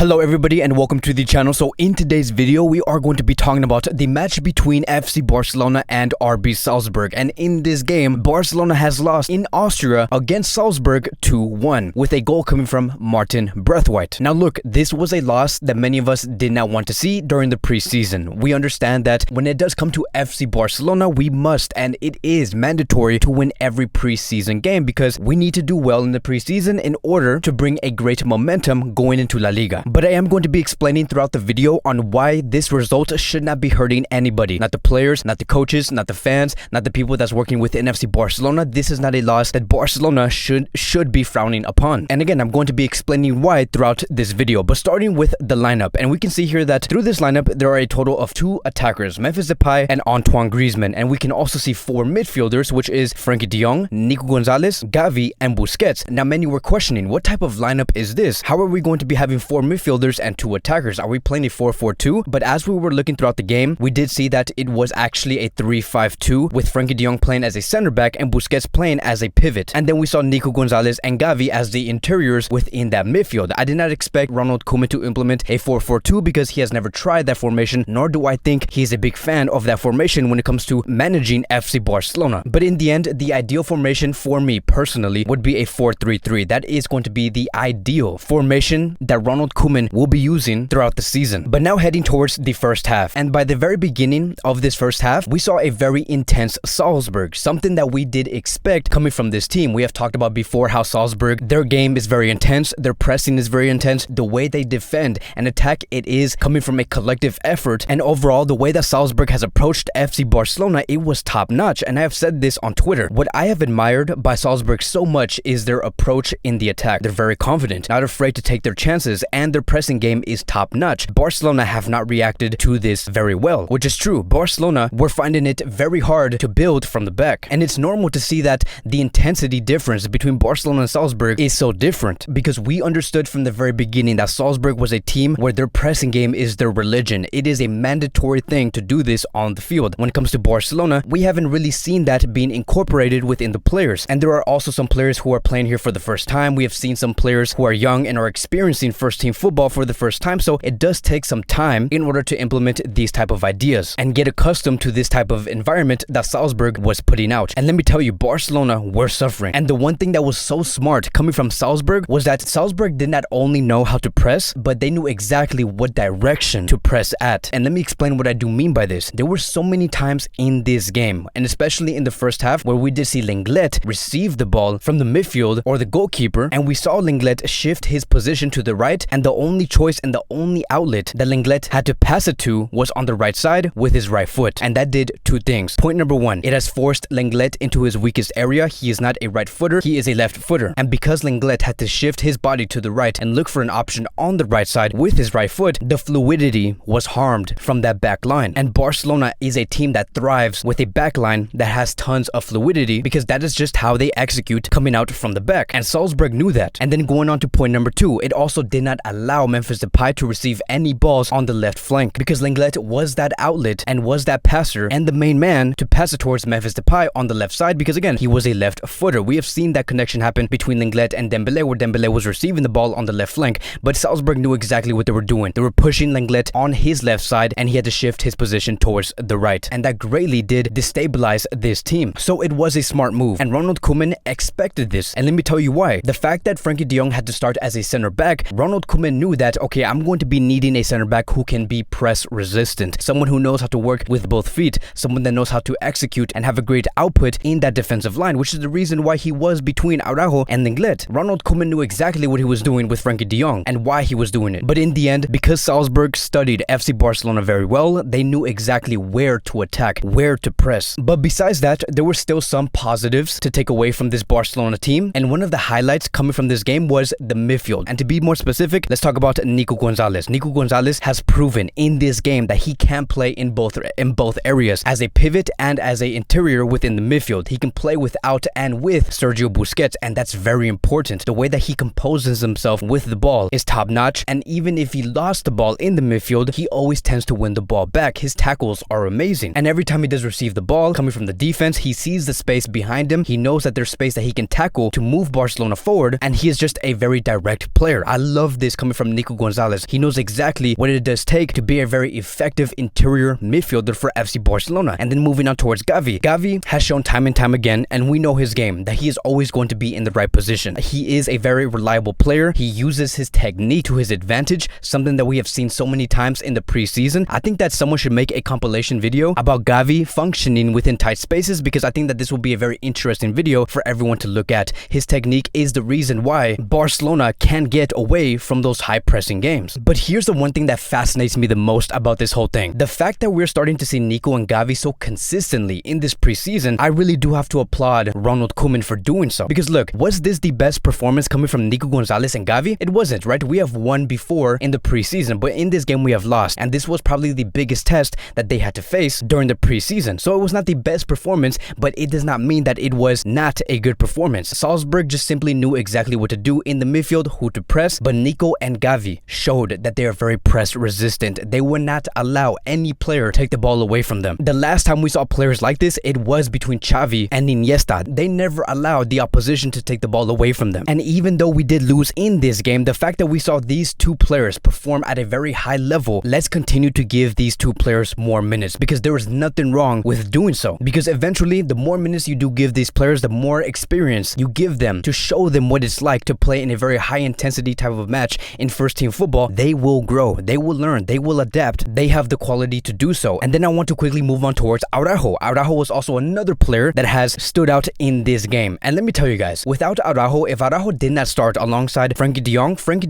Hello everybody and welcome to the channel. So in today's video we are going to be talking about the match between FC Barcelona and RB Salzburg, and in this game Barcelona has lost in Austria against Salzburg 2-1 with a goal coming from Martin Braithwaite. Now look, this was a loss that many of us did not want to see during the preseason. We understand that when it does come to FC Barcelona, we must, and it is mandatory, to win every preseason game because we need to do well in the preseason in order to bring a great momentum going into La Liga. But I am going to be explaining throughout the video on why this result should not be hurting anybody. Not the players, not the coaches, not the fans, not the people that's working within FC Barcelona. This is not a loss that Barcelona should be frowning upon. And again, I'm going to be explaining why throughout this video. But starting with the lineup, and we can see here that through this lineup, there are a total of 2 attackers, Memphis Depay and Antoine Griezmann. And we can also see 4 midfielders, which is Frenkie de Jong, Nico Gonzalez, Gavi, and Busquets. Now many were questioning, what type of lineup is this? How are we going to be having 4 midfielders and 2 attackers? Are we playing a 4-4-2? But as we were looking throughout the game, we did see that it was actually a 3-5-2 with Frenkie de Jong playing as a center back and Busquets playing as a pivot. And then we saw Nico Gonzalez and Gavi as the interiors within that midfield. I did not expect Ronald Koeman to implement a 4-4-2 because he has never tried that formation, nor do I think he's a big fan of that formation when it comes to managing FC Barcelona. But in the end, the ideal formation for me personally would be a 4-3-3. That is going to be the ideal formation that Ronald Koeman will be using throughout the season. But now heading towards the first half, and by the very beginning of this first half, we saw a very intense Salzburg, something that we did expect coming from this team. We have talked about before how Salzburg, their game is very intense, their pressing is very intense, the way they defend and attack, it is coming from a collective effort, and overall the way that Salzburg has approached FC Barcelona, it was top notch. And I have said this on Twitter, what I have admired by Salzburg so much is their approach in the attack. They're very confident, not afraid to take their chances, and their pressing game is top notch. Barcelona have not reacted to this very well, which is true. Barcelona were finding it very hard to build from the back, and it's normal to see that the intensity difference between Barcelona and Salzburg is so different because we understood from the very beginning that Salzburg was a team where their pressing game is their religion. It is a mandatory thing to do this on the field. When it comes to Barcelona, we haven't really seen that being incorporated within the players, and there are also some players who are playing here for the first time. We have seen some players who are young and are experiencing first team football for the first time, so it does take some time in order to implement these type of ideas and get accustomed to this type of environment that Salzburg was putting out. And let me tell you, Barcelona were suffering. And the one thing that was so smart coming from Salzburg was that Salzburg did not only know how to press, but they knew exactly what direction to press at. And let me explain what I do mean by this. There were so many times in this game, and especially in the first half, where we did see Lenglet receive the ball from the midfield or the goalkeeper, and we saw Lenglet shift his position to the right, and the only choice and the only outlet that Lenglet had to pass it to was on the right side with his right foot. And that did 2 things. Point number 1, it has forced Lenglet into his weakest area. He is not a right footer, he is a left footer. And because Lenglet had to shift his body to the right and look for an option on the right side with his right foot, the fluidity was harmed from that back line. And Barcelona is a team that thrives with a back line that has tons of fluidity because that is just how they execute coming out from the back. And Salzburg knew that. And then going on to point number 2, it also did not allow Memphis Depay to receive any balls on the left flank because Lenglet was that outlet and was that passer and the main man to pass it towards Memphis Depay on the left side because again, he was a left footer. We have seen that connection happen between Lenglet and Dembele where Dembele was receiving the ball on the left flank, but Salzburg knew exactly what they were doing. They were pushing Lenglet on his left side and he had to shift his position towards the right, and that greatly did destabilize this team. So it was a smart move and Ronald Koeman expected this, and let me tell you why. The fact that Frenkie de Jong had to start as a center back, Ronald Koeman knew that, okay, I'm going to be needing a center back who can be press resistant, someone who knows how to work with both feet, someone that knows how to execute and have a great output in that defensive line, which is the reason why he was between Araujo and Lenglet. Ronald Koeman knew exactly what he was doing with Frenkie de Jong and why he was doing it. But in the end, because Salzburg studied FC Barcelona very well, they knew exactly where to attack, where to press. But besides that, there were still some positives to take away from this Barcelona team, and one of the highlights coming from this game was the midfield. And to be more specific, let's talk about Nico Gonzalez. Nico Gonzalez has proven in this game that he can play in both areas, as a pivot and as an interior within the midfield. He can play without and with Sergio Busquets, and that's very important. The way that he composes himself with the ball is top notch, and even if he lost the ball in the midfield, he always tends to win the ball back. His tackles are amazing, and every time he does receive the ball coming from the defense, he sees the space behind him. He knows that there's space that he can tackle to move Barcelona forward, and he is just a very direct player. I love this coming from Nico Gonzalez. He knows exactly what it does take to be a very effective interior midfielder for FC Barcelona. And then moving on towards Gavi. Gavi has shown time and time again, and we know his game, that he is always going to be in the right position. He is a very reliable player. He uses his technique to his advantage, something that we have seen so many times in the preseason. I think that someone should make a compilation video about Gavi functioning within tight spaces, because I think that this will be a very interesting video for everyone to look at. His technique is the reason why Barcelona can get away from those high pressing games. But here's the one thing that fascinates me the most about this whole thing. The fact that we're starting to see Nico and Gavi so consistently in this preseason, I really do have to applaud Ronald Koeman for doing so. Because look, was this the best performance coming from Nico Gonzalez and Gavi? It wasn't, right? We have won before in the preseason, but in this game we have lost. And this was probably the biggest test that they had to face during the preseason. So it was not the best performance, but it does not mean that it was not a good performance. Salzburg just simply knew exactly what to do in the midfield, who to press, but Nico and Gavi showed that they are very press resistant. They would not allow any player take the ball away from them. The last time we saw players like this, it was between Xavi and Iniesta. They never allowed the opposition to take the ball away from them. And even though we did lose in this game, the fact that we saw these two players perform at a very high level, let's continue to give these two players more minutes, because there is nothing wrong with doing so. Because eventually, the more minutes you do give these players, the more experience you give them to show them what it's like to play in a very high intensity type of match in first team football. They will grow, they will learn, they will adapt. They have the quality to do so. And then I want to quickly move on towards Araujo. Araujo was also another player that has stood out in this game. And let me tell you guys, without Araujo, if Araujo did not start alongside Frenkie de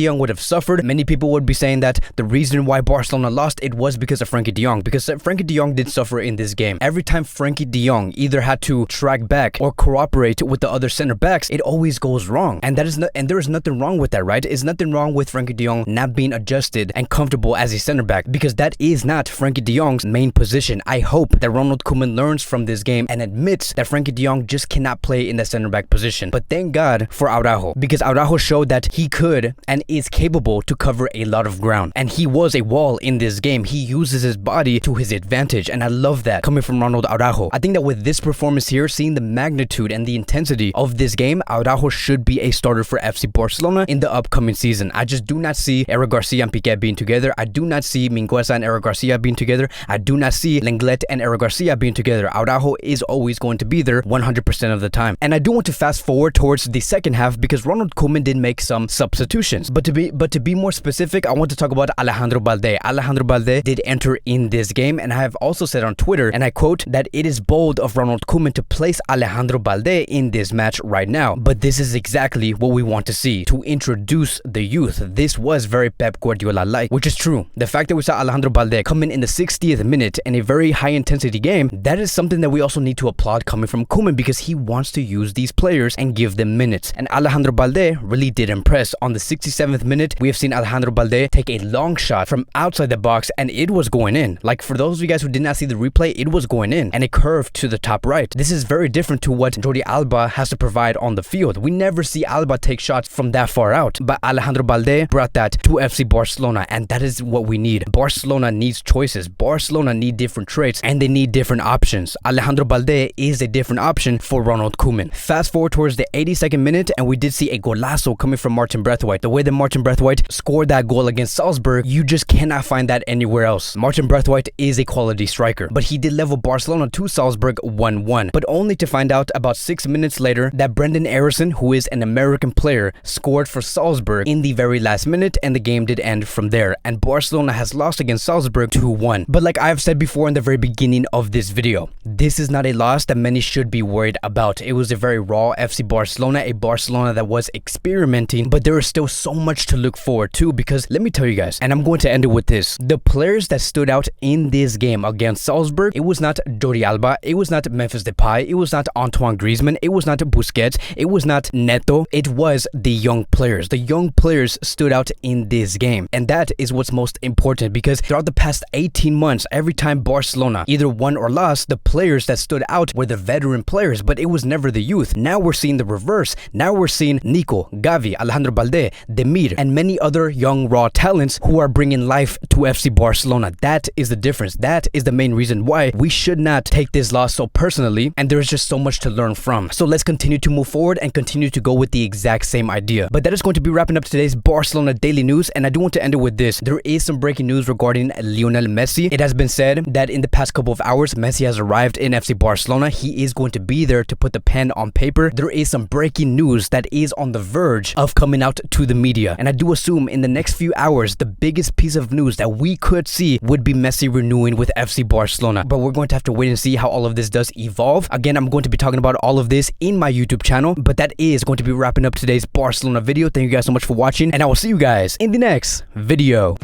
Jong would have suffered. Many people would be saying that the reason why Barcelona lost, it was because of Frenkie de Jong, because Frenkie de Jong did suffer in this game. Every time Frenkie de Jong either had to track back or cooperate with the other center backs, it always goes wrong. And there is nothing wrong with that, right? It's nothing wrong with Frenkie de Jong not being adjusted and comfortable as a center back, because that is not Frenkie de Jong's main position. I hope that Ronald Koeman learns from this game and admits that Frenkie de Jong just cannot play in the center back position. But thank God for Araujo, because Araujo showed that he could and is capable to cover a lot of ground. And he was a wall in this game. He uses his body to his advantage, and I love that coming from Ronald Araujo. I think that with this performance here, seeing the magnitude and the intensity of this game, Araujo should be a starter for FC Barcelona in the upcoming season. I just do not see Eric Garcia and Piqué being together. I do not see Mingueza and Eric Garcia being together. I do not see Lenglet and Eric Garcia being together. Araujo is always going to be there 100% of the time. And I do want to fast forward towards the second half, because Ronald Koeman did make some substitutions. But to be more specific, I want to talk about Alejandro Balde. Alejandro Balde did enter in this game, and I have also said on Twitter, and I quote, that it is bold of Ronald Koeman to place Alejandro Balde in this match right now. But this is exactly what we want to see, to introduce the youth. This was very Pep Guardiola-like, which is true. The fact that we saw Alejandro Balde come in the 60th minute in a very high-intensity game, that is something that we also need to applaud coming from Koeman, because he wants to use these players and give them minutes. And Alejandro Balde really did impress. On the 67th minute, we have seen Alejandro Balde take a long shot from outside the box, and it was going in. Like, for those of you guys who did not see the replay, it was going in, and it curved to the top right. This is very different to what Jordi Alba has to provide on the field. We never see Alba take shots from that far out, but Alejandro Balde brought that to FC Barcelona, and that is what we need. Barcelona needs choices. Barcelona need different traits, and they need different options. Alejandro Balde is a different option for Ronald Koeman. Fast forward towards the 82nd minute, and we did see a golazo coming from Martin Braithwaite. The way that Martin Braithwaite scored that goal against Salzburg, you just cannot find that anywhere else. Martin Braithwaite is a quality striker, but he did level Barcelona to Salzburg 1-1, but only to find out about 6 minutes later that Brendan Harrison, who is an American player, scored for Salzburg in the very last minute, and the game did end from there, and Barcelona has lost against Salzburg 2-1. But like I've said before in the very beginning of this video, this is not a loss that many should be worried about. It was a very raw FC Barcelona, a Barcelona that was experimenting, but there is still so much to look forward to, because let me tell you guys, and I'm going to end it with this, the players that stood out in this game against Salzburg, it was not Jordi Alba, it was not Memphis Depay, it was not Antoine Griezmann, it was not Busquets, it was not Neto, it was the young players. The young players stood out in this game, and that is what's most important, because throughout the past 18 months, every time Barcelona either won or lost, the players that stood out were the veteran players, but it was never the youth. Now we're seeing the reverse. Now we're seeing Nico, Gavi, Alejandro Balde, Demir, and many other young raw talents who are bringing life to FC Barcelona. That is the difference. That is the main reason why we should not take this loss so personally, and there's just so much to learn from. So let's continue to move forward and continue to go with the exact same idea. But that is going to be wrapping up today's Barca Barcelona daily news, and I do want to end it with this. There is some breaking news regarding Lionel Messi. It has been said that in the past couple of hours, Messi has arrived in FC Barcelona. He is going to be there to put the pen on paper. There is some breaking news that is on the verge of coming out to the media, and I do assume in the next few hours, the biggest piece of news that we could see would be Messi renewing with FC Barcelona. But we're going to have to wait and see how all of this does evolve. Again, I'm going to be talking about all of this in my YouTube channel, but that is going to be wrapping up today's Barcelona video. Thank you guys so much for watching, and I will see you guys in the next video.